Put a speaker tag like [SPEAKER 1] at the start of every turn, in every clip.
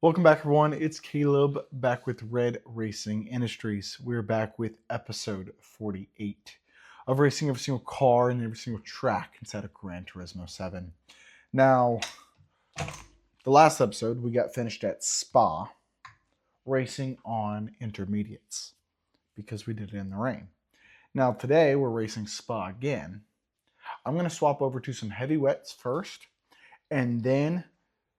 [SPEAKER 1] Welcome back, everyone. It's Caleb back with Red Racing Industries. We're back with episode 48 of racing every single car and every single track inside of Gran Turismo 7. Now, the last episode, we got finished at Spa racing on intermediates because we did it in the rain. Now, today, we're racing Spa again. I'm going to swap over to some heavy wets first and then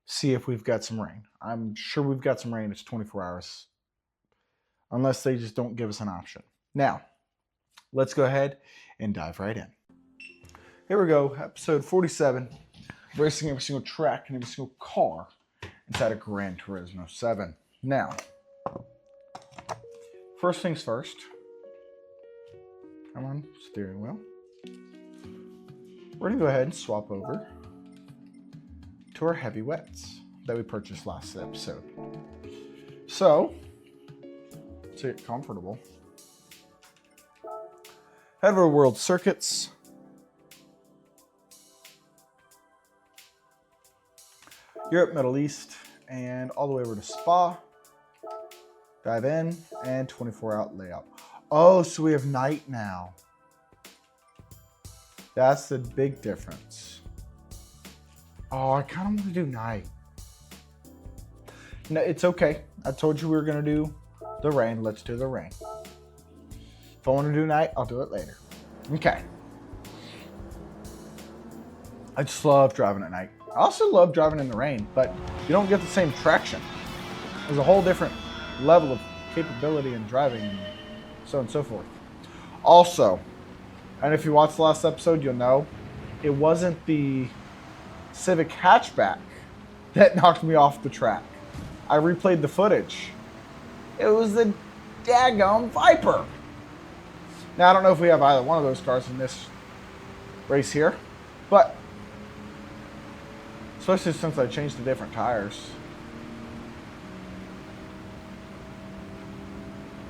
[SPEAKER 1] see if we've got some rain. I'm sure we've got some rain. It's 24 hours. Unless they just don't give us an option. Now, let's go ahead and dive right in. Here we go. Episode 47. Racing every single track and every single car inside of Gran Turismo 7. Now, first things first. Come on, steering wheel. We're going to go ahead and swap over to our heavy wets that we purchased last episode. So, to get comfortable, head over to World Circuits. Europe, Middle East, and all the way over to Spa. Dive in, and 24-hour layout. Oh, so we have night now. That's the big difference. Oh, I kind of want to do night. No, it's okay. I told you we were going to do the rain. Let's do the rain. If I want to do night, I'll do it later. Okay. I just love driving at night. I also love driving in the rain, but you don't get the same traction. There's a whole different level of capability in driving and so on and so forth. Also, and if you watched the last episode, you'll know, it wasn't the Civic hatchback that knocked me off the track. I replayed the footage. It was the daggum Viper. Now, I don't know if we have either one of those cars in this race here, but especially since I changed the different tires.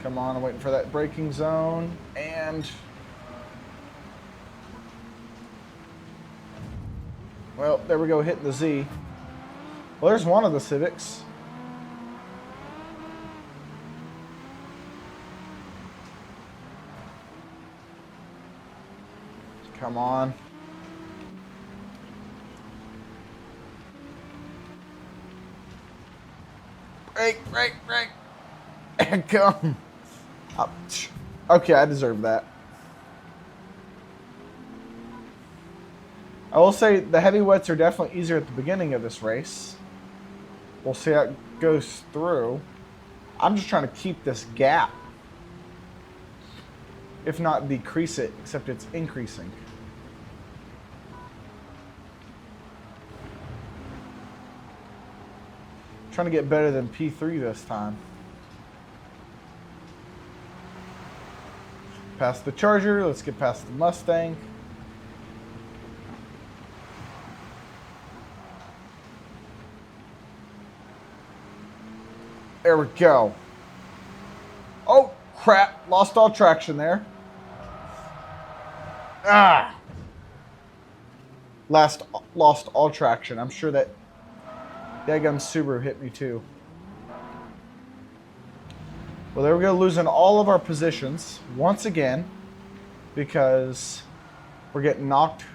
[SPEAKER 1] Come on, I'm waiting for that braking zone, and well, there we go, hitting the Z. Well, there's one of the Civics. Come on. Brake. And come. Ouch. Okay, I deserve that. I will say the heavy wets are definitely easier at the beginning of this race. We'll see how it goes through. I'm just trying to keep this gap. If not decrease it, except it's increasing. Trying to get better than P3 this time. Past the Charger, let's get past the Mustang. There we go. Oh, crap. Lost all traction there. Lost all traction. I'm sure that daggum Subaru hit me too. Well, there we go, losing all of our positions once again because we're getting knocked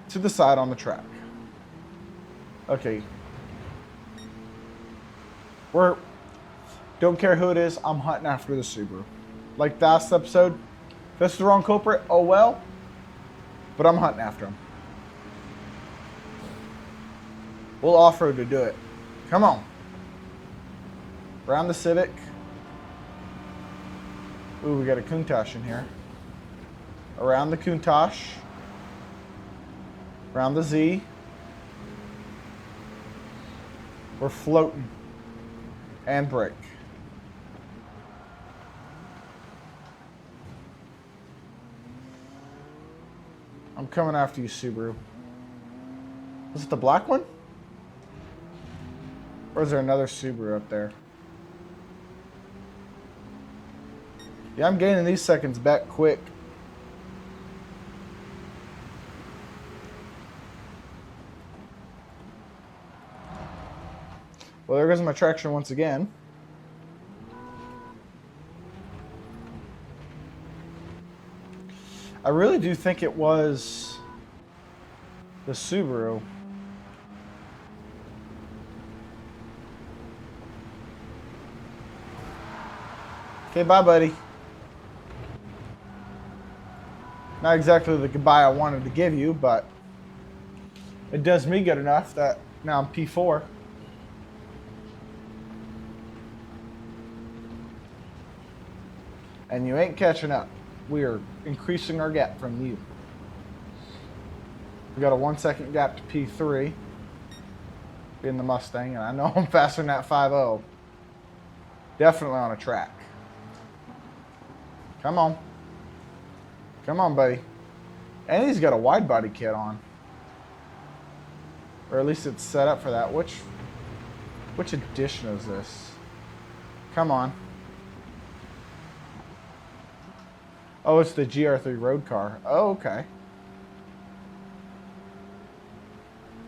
[SPEAKER 1] to the side on the track. Okay. Don't care who it is, I'm hunting after the Subaru. Like last episode, if this is the wrong culprit, oh well. But I'm hunting after him. We'll off-road to do it. Come on. Around the Civic. Ooh, we got a Countach in here. Around the Countach. Around the Z. We're floating. And brake. I'm coming after you, Subaru. Is it the black one? Or is there another Subaru up there? Yeah, I'm gaining these seconds back quick. Well, there goes my traction once again. I really do think it was the Subaru. Okay, bye, buddy. Not exactly the goodbye I wanted to give you, but it does me good enough that now I'm P4. And you ain't catching up. We are increasing our gap from you. We got a 1 second gap to P3 in the Mustang, and I know I'm faster than that 5.0. Definitely on a track. Come on. Come on, buddy. And he's got a wide body kit on. Or at least it's set up for that. Which edition is this? Come on. Oh, it's the GR3 road car. Oh, okay.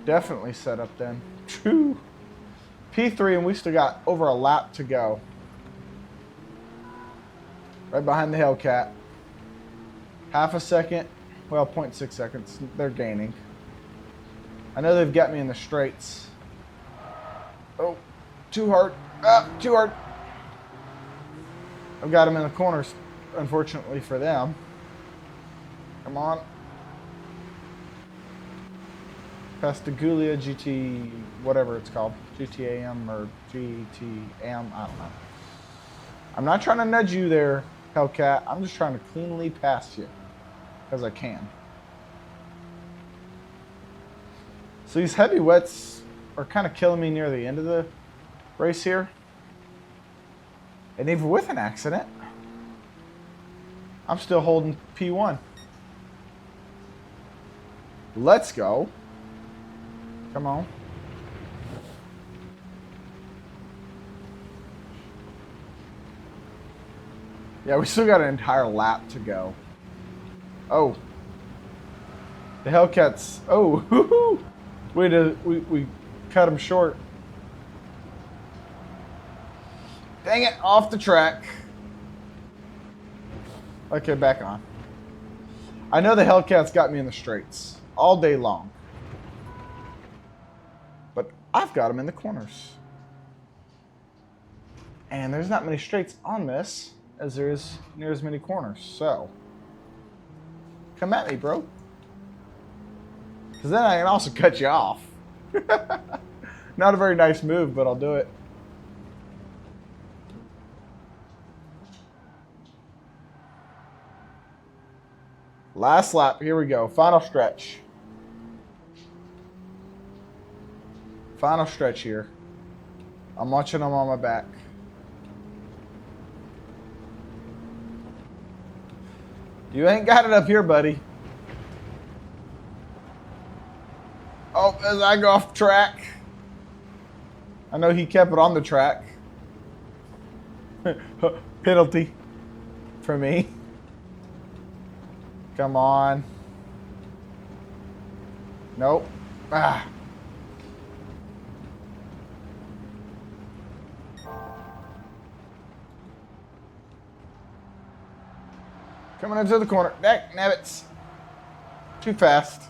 [SPEAKER 1] Definitely set up then. True. P3, and we still got over a lap to go. Right behind the Hellcat. Half a second. Well, 0.6 seconds. They're gaining. I know they've got me in the straights. Oh, too hard. Ah, too hard. I've got them in the corners, unfortunately for them. Come on. Pastiglia GT, whatever it's called. GTAM or GTM, I don't know. I'm not trying to nudge you there, Hellcat. I'm just trying to cleanly pass you. Because I can. So these heavy wets are kind of killing me near the end of the race here. And even with an accident, I'm still holding P1. Let's go. Come on. Yeah, we still got an entire lap to go. Oh. The Hellcats. Oh, we cut him short. Dang it, off the track. Okay, back on. I know the Hellcats got me in the straights all day long. But I've got them in the corners. And there's not many straights on this as there is near as many corners. So, come at me, bro. Because then I can also cut you off. Not a very nice move, but I'll do it. Last lap. Here we go. Final stretch. Final stretch here. I'm watching them on my back. You ain't got it up here, buddy. Oh, as I go off track. I know he kept it on the track. Penalty for me. Come on. Nope. Ah. Coming into the corner. Neck, Nebbits. Too fast.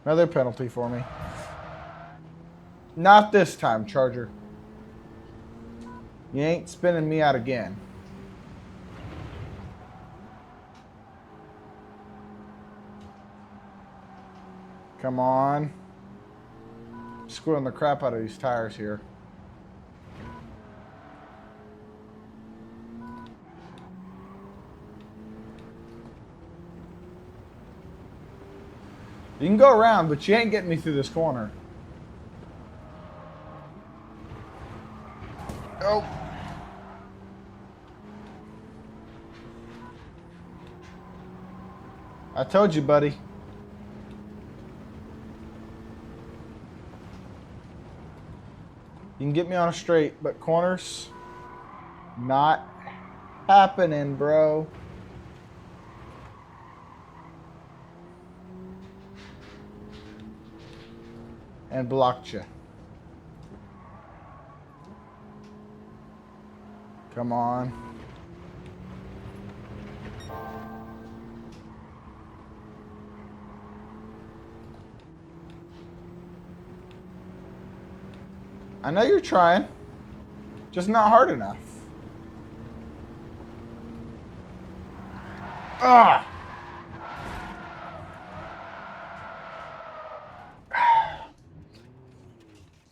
[SPEAKER 1] Another penalty for me. Not this time, Charger. You ain't spinning me out again. Come on. Screwing the crap out of these tires here. You can go around, but you ain't getting me through this corner. Oh. I told you, buddy. You can get me on a straight, but corners, not happening, bro. And blocked you. Come on. I know you're trying, just not hard enough. Ah!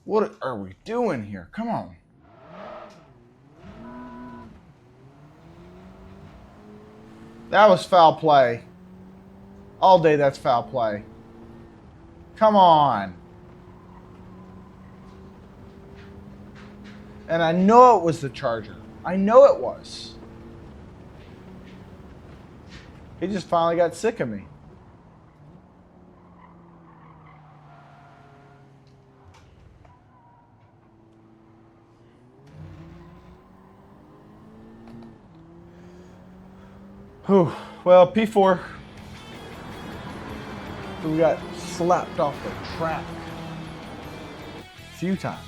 [SPEAKER 1] What are we doing here? Come on. That was foul play. All day that's foul play. Come on. And I know it was the Charger. I know it was. He just finally got sick of me. Whew. Well, P4. We got slapped off the track a few times.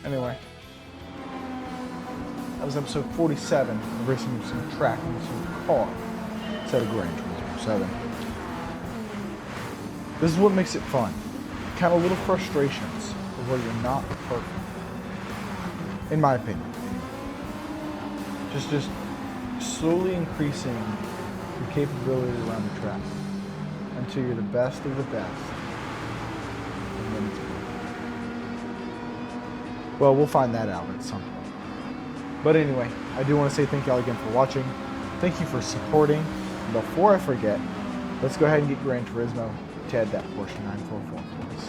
[SPEAKER 1] Anyway, that was episode 47 of Racing Some Track and Some Car instead of Gran Turismo 7. This is what makes it fun. Kind of little frustrations of where you're not perfect. In my opinion. Just slowly increasing your capability around the track until you're the best of the best. And then it's well, we'll find that out at some point. But anyway, I do want to say thank y'all again for watching. Thank you for supporting. And before I forget, let's go ahead and get Gran Turismo to add that Porsche 944 for us.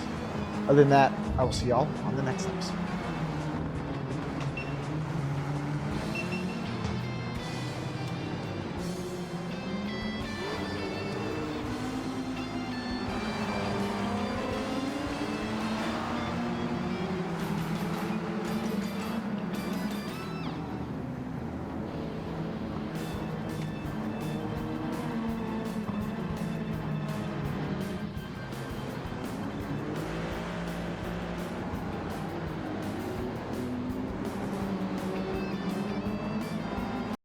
[SPEAKER 1] Other than that, I will see y'all on the next episode.